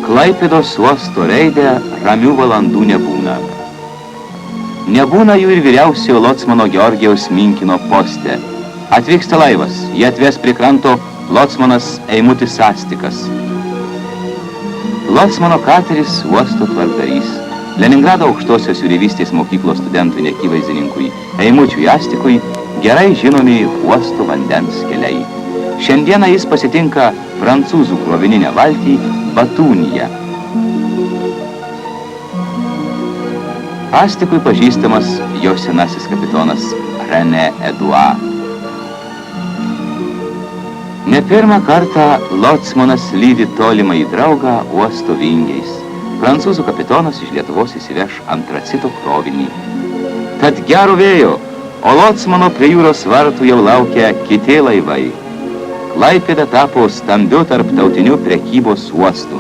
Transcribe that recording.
Klaipėdos uosto reide ramių valandų nebūna. Nebūna jų ir vyriausiojo locmano Georgijaus Minkino poste. Atvyksta laivas, jį atves prie kranto locmanas Eimutis Astikas. Locmano kateris uosto tvarkdarys. Leningrado aukštosios jūreivystės mokyklos studentui neakivaizdininkui Eimučiui Astikui gerai žinomi uosto vandens keliai. Šiandieną jis pasitinka prancūzų krovininę valtį Batūniją. Astikui pažįstamas jo senasis kapitonas René Edouard. Ne pirmą kartą locmanas lydi tolimą į draugą uosto vingiais. Prancūzų kapitonas iš Lietuvos įsiveš antracito krovinį. Tad gero vėjo, o locmano prie jūros vartų jau laukia kiti laivai. Klaipėda tapo stambiu tarptautiniu prekybos uostu.